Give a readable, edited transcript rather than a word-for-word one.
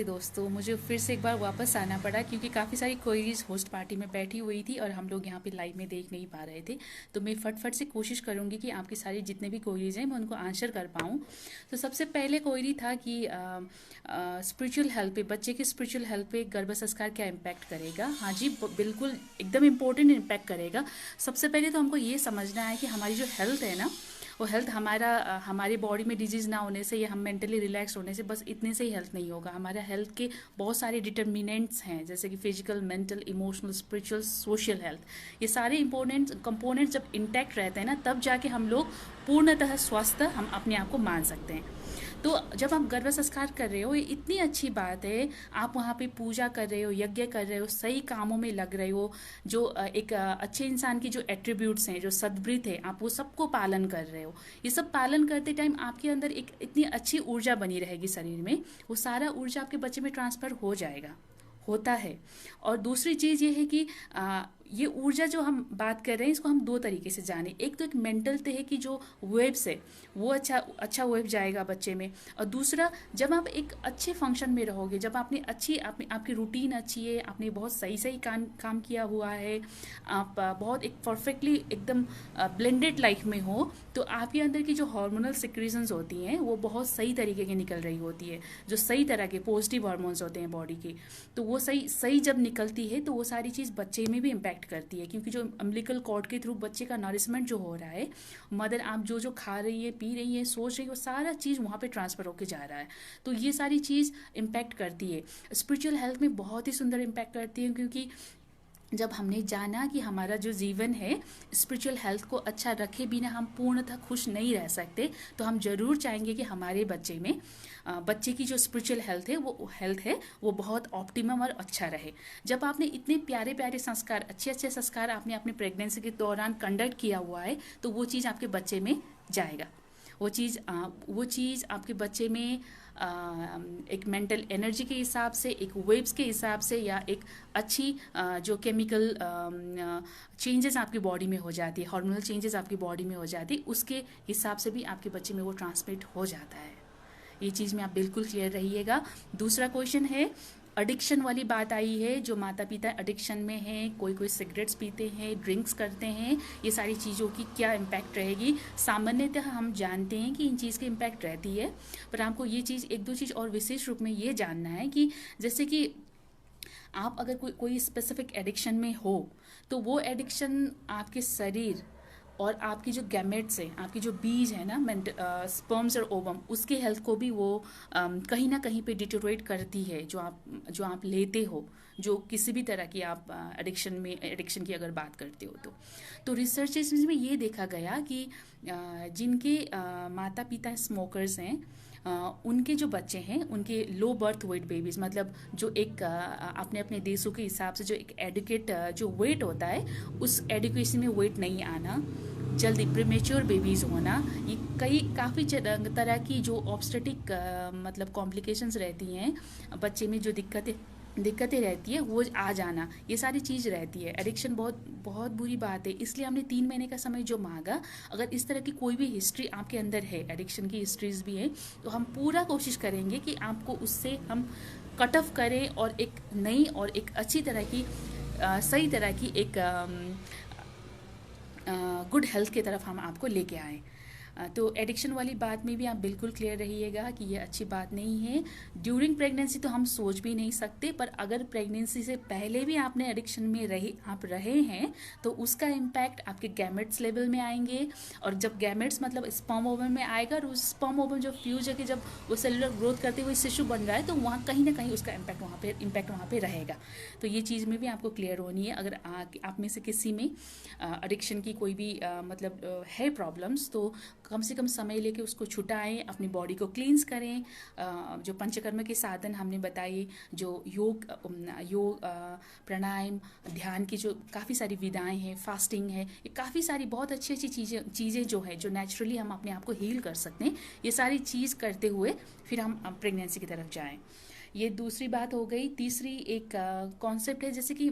नमस्ते दोस्तों। मुझे फिर से एक बार वापस आना पड़ा क्योंकि काफ़ी सारी क्वेरीज होस्ट पार्टी में बैठी हुई थी और हम लोग यहाँ पे लाइव में देख नहीं पा रहे थे। तो मैं फटफट से कोशिश करूँगी कि आपकी सारी जितने भी क्वेरीज हैं मैं उनको आंसर कर पाऊँ। तो सबसे पहले क्वेरी था कि स्पिरिचुअल हेल्थ पे, बच्चे के स्पिरिचुअल हेल्थ पे गर्भ संस्कार क्या इम्पैक्ट करेगा। हाँ जी, बिल्कुल एकदम इम्पोर्टेंट इम्पैक्ट करेगा। सबसे पहले तो हमको ये समझना है कि हमारी जो हेल्थ है ना, वो हेल्थ हमारी बॉडी में डिजीज़ ना होने से या हम मेंटली रिलैक्स होने से बस इतने से ही हेल्थ नहीं होगा। हमारा हेल्थ के बहुत सारे डिटर्मिनेंट्स हैं, जैसे कि physical, mental, emotional, spiritual, social health. ये सारे इंपॉर्टेंट कंपोनेंट्स जब इंटैक्ट रहते हैं ना, तब जाके हम लोग पूर्णतः स्वस्थ हम अपने आप को मान सकते हैं। तो जब आप गर्भ संस्कार कर रहे हो, ये इतनी अच्छी बात है। आप वहाँ पे पूजा कर रहे हो, यज्ञ कर रहे हो, सही कामों में लग रहे हो। जो एक अच्छे इंसान की जो एट्रीब्यूट्स हैं, जो सद्वृत्त है, आप वो सबको पालन कर रहे हो। ये सब पालन करते टाइम आपके अंदर एक इतनी अच्छी ऊर्जा बनी रहेगी शरीर में। वो सारा ऊर्जा आपके बच्चे में ट्रांसफ़र हो जाएगा, होता है। और दूसरी चीज़ ये है कि ये ऊर्जा जो हम बात कर रहे हैं, इसको हम दो तरीके से जाने। एक तो एक मेंटल है कि जो वेव्स है वो अच्छा वेव जाएगा बच्चे में। और दूसरा, जब आप एक अच्छे फंक्शन में रहोगे, जब आपकी रूटीन अच्छी है, आपने बहुत सही सही काम किया हुआ है, आप बहुत एक परफेक्टली एकदम ब्लेंडेड लाइफ में हो, तो आपके अंदर की जो हार्मोनल सिक्रीशंस होती हैं वो बहुत सही तरीके की निकल रही होती है। जो सही तरह के पॉजिटिव हार्मोन्स होते हैं बॉडी के, तो वो सही सही जब निकलती है तो वो सारी चीज़ बच्चे में भी इम्पैक्ट करती है। क्योंकि जो अम्बिलिकल कॉर्ड के थ्रू बच्चे का नरिशमेंट जो हो रहा है, मदर आप जो जो खा रही है, पी रही है, सोच रही है, वो सारा चीज़ वहाँ पे ट्रांसफ़र होके जा रहा है। तो ये सारी चीज़ इम्पैक्ट करती है। स्पिरिचुअल हेल्थ में बहुत ही सुंदर इम्पैक्ट करती है। क्योंकि जब हमने जाना कि हमारा जो जीवन है स्पिरिचुअल हेल्थ को अच्छा रखे बिना हम पूर्णतः खुश नहीं रह सकते, तो हम ज़रूर चाहेंगे कि हमारे बच्चे की जो स्पिरिचुअल हेल्थ है वो बहुत ऑप्टिमम और अच्छा रहे। जब आपने इतने प्यारे प्यारे संस्कार, अच्छे अच्छे संस्कार आपने अपने प्रेगनेंसी के दौरान कंडक्ट किया हुआ है, तो वो चीज़ आपके बच्चे में जाएगा। वो चीज़ आपके बच्चे में एक मेंटल एनर्जी के हिसाब से, एक वेव्स के हिसाब से, या एक अच्छी जो केमिकल चेंजेस आपकी बॉडी में हो जाती है, हार्मोनल चेंजेस आपकी बॉडी में हो जाती है, उसके हिसाब से भी आपके बच्चे में वो ट्रांसमिट हो जाता है। ये चीज़ में आप बिल्कुल क्लियर रहिएगा। दूसरा क्वेश्चन है, एडिक्शन वाली बात आई है। जो माता पिता एडिक्शन में हैं, कोई सिगरेट्स पीते हैं, ड्रिंक्स करते हैं, ये सारी चीज़ों की क्या इम्पैक्ट रहेगी। सामान्यतः हम जानते हैं कि इन चीज़ की इम्पैक्ट रहती है, पर हमको ये चीज़, एक दो चीज़ और विशेष रूप में ये जानना है कि जैसे कि आप अगर कोई स्पेसिफिक एडिक्शन में हो, तो वो एडिक्शन आपके शरीर और आपकी जो गैमेट्स है, आपकी जो बीज है ना, स्पर्म्स और ओवम, उसके हेल्थ को भी वो कहीं ना कहीं पे डिटोरेट करती है। जो आप लेते हो, जो किसी भी तरह की आप एडिक्शन की अगर बात करते हो, तो रिसर्चेस में ये देखा गया कि जिनके माता पिता स्मोकर्स हैं, उनके जो बच्चे हैं, उनके लो बर्थ वेट बेबीज, मतलब जो एक अपने अपने देशों के हिसाब से जो एक एडुकेट जो वेट होता है, उस एडुकेशन में वेट नहीं आना, जल्दी प्रीमेच्योर बेबीज़ होना, ये काफ़ी तरह की जो ऑब्स्टेटिक मतलब कॉम्प्लिकेशंस रहती हैं बच्चे में, जो दिक्कतें रहती है, वो आ जाना, ये सारी चीज़ रहती है। एडिक्शन बहुत बहुत बुरी बात है। इसलिए हमने 3 महीने का समय जो मांगा। अगर इस तरह की कोई भी हिस्ट्री आपके अंदर है, एडिक्शन की हिस्ट्रीज भी हैं, तो हम पूरा कोशिश करेंगे कि आपको उससे हम कट ऑफ करें और एक नई और एक अच्छी तरह की सही तरह की एक गुड हेल्थ की तरफ हम आपको लेके आएँ। तो एडिक्शन वाली बात में भी आप बिल्कुल क्लियर रहिएगा कि ये अच्छी बात नहीं है। ड्यूरिंग प्रेगनेंसी तो हम सोच भी नहीं सकते, पर अगर प्रेगनेंसी से पहले भी आपने एडिक्शन में आप रहे हैं, तो उसका इम्पैक्ट आपके गैमेट्स लेवल में आएंगे। और जब गैमेट्स मतलब स्पर्म ओवम में आएगा, और उस स्पर्म ओवम जो फ्यूज है कि जब वो सेलुलर ग्रोथ करते हुए शिशु बन रहा है, तो वहाँ कहीं ना कहीं उसका इम्पैक्ट वहाँ पे रहेगा। तो ये चीज़ में भी आपको क्लियर होनी है। अगर आप में से किसी में एडिक्शन की कोई भी मतलब है प्रॉब्लम्स, तो कम से कम समय लेके उसको छुटाएं, अपनी बॉडी को क्लींस करें। जो पंचकर्म के साधन हमने बताए, जो योग प्राणायाम, ध्यान की जो काफ़ी सारी विधाएं हैं, फास्टिंग है, ये काफ़ी सारी बहुत अच्छी अच्छी चीज़ें जो है, जो नेचुरली हम अपने आप को हील कर सकते हैं, ये सारी चीज़ करते हुए फिर हम प्रेगनेंसी की तरफ जाएं। ये दूसरी बात हो गई। तीसरी एक कॉन्सेप्ट है, जैसे कि